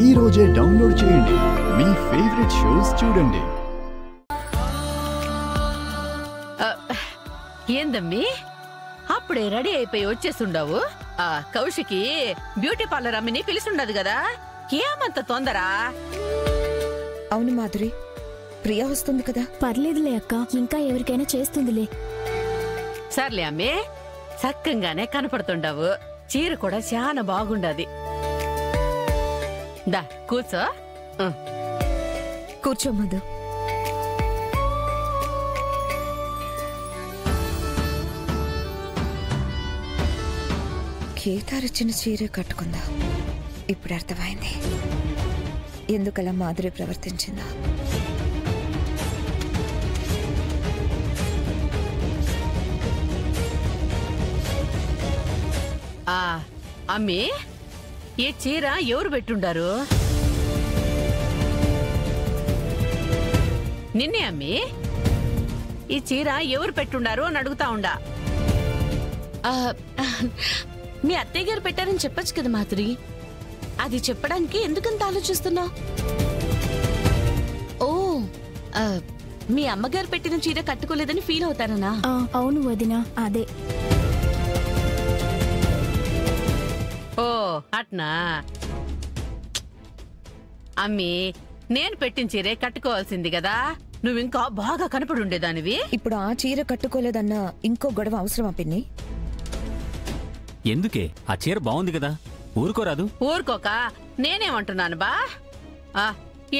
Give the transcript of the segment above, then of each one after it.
ఈ రోజే డౌన్లోడ్ చేయండి. మీ ఫేవరెట్ షోస్ చూడండి. ఏందమ్మీ అప్పుడే రెడీ అయిపోయి వచ్చేసుండావు? కౌశికి బ్యూటీ పార్లర్ అమ్మిని పిలిచుండదు కదా, ఏమంత తొందర? అవును మాధురి, ప్రియా వస్తుంది కదా. పర్లేదులే అక్క, ఇంకా ఎవరికైనా చేస్తుందిలే. సర్లే అమ్మే, చక్కంగానే కనపడుతుండావు. చీర కూడా చాలా బాగుండది. దా కూర్చో. కూర్చో మధు. కేదారిచ్చిన చీరే కట్టుకుందా. ఇప్పుడు అర్థమైంది ఎందుకలా మాధురి ప్రవర్తించిందా. అమ్మి, ఈ చీర ఎవరు పెట్టుండారు? నిన్నే అమ్మి, ఈ చీర ఎవరు పెట్టుండారు అని అడుగుతా ఉండా. మీ అత్తయ్య గారు పెట్టారని చెప్పొచ్చు కదా మాధురి. అది చెప్పడానికి ఎందుకంత ఆలోచిస్తున్నావు? ఓ, మీ అమ్మగారు పెట్టిన చీర కట్టుకోలేదని ఫీల్ అవుతారనా? అవును వదినా, అదే. ఓ అట్నా అమ్మి, నేను పెట్టిన చీరే కట్టుకోవాల్సింది కదా, నువ్వింకా బాగా కనపడుండేదానివి. ఇప్పుడు ఆ చీర కట్టుకోలేదన్నా ఇంకో గొడవ అవసరమా పిన్ని? ఎందుకే? ఆ చీర బాగుంది కదా, ఊరుకోరాదు? ఊరుకోక నేనేమంటున్నాను బా.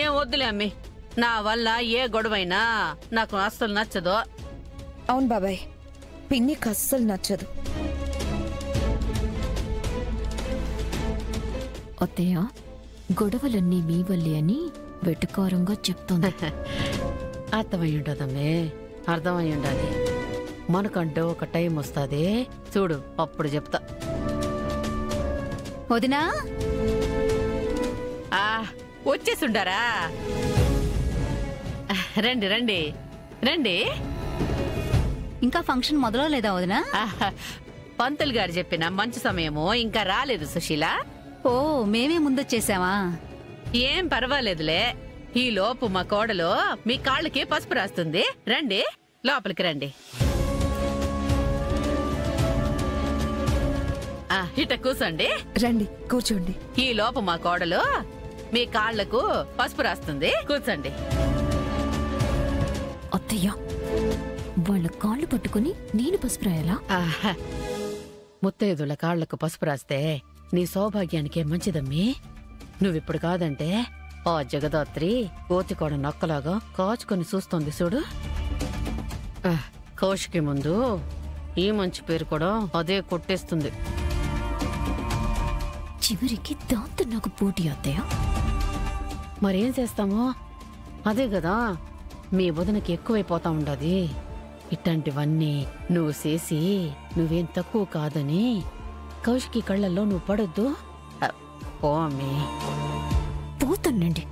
ఏం వద్దులే అమ్మి, నా వల్ల ఏ గొడవైనా నాకు అస్సలు నచ్చదు. అవును బాబాయ్, పిన్నికి అస్సలు నచ్చదు. అత్తయ్య, గొడవలన్నీ మీ వల్లే అని వెటుకారంగా చెప్తోంది. అర్థమై ఉండదమ్మే, అర్థమై ఉండాలి. మనకంటూ ఒక టైం వస్తుంది చూడు, అప్పుడు చెప్తా. వదినా, వచ్చేసుండారా? రండి రండి రండి. ఇంకా ఫంక్షన్ మొదలవలేదా వదినా? పంతులు గారు చెప్పిన మంచి సమయము ఇంకా రాలేదు సుశీల. ఓ, మేమే ముందొచ్చేసావా? ఏం పర్వాలేదులే. ఈ లోపు మా కోడలు మీ కాళ్ళకి పసుపు రాస్తుంది. రండి లోపలికి రండి. ఇట కూర్చోండి. రండి కూర్చోండి. ఈ లోపు మా కోడలు మీ కాళ్లకు పసుపు రాస్తుంది. కూర్చోండి. అత్తయ్య, వాళ్ళ కాళ్ళు పట్టుకుని నేను పసుపు రాయాలా? ముత్తైదుల కాళ్లకు పసుపు రాస్తే నీ సౌభాగ్యానికే మంచిదమ్మీ. నువ్విప్పుడు కాదంటే ఆ జగదాత్రి కోతికోడ నక్కలాగా కాచుకొని చూస్తోంది చూడు. కౌశికి ముందు ఈ మంచి పేరు కూడా అదే కొట్టేస్తుంది. చివరికి దాంతో నాకు పోటీ అత్తయ్య. మరేం చేస్తామో అదే కదా, మీ వదనకి ఎక్కువైపోతా ఉండది. ఇట్లాంటివన్నీ నువ్వు చేసి నువ్వేం తక్కువ కాదని కౌశికి కళ్ళల్లో నువ్వు పడొద్దు. పో అమ్మీ. పోతానండి.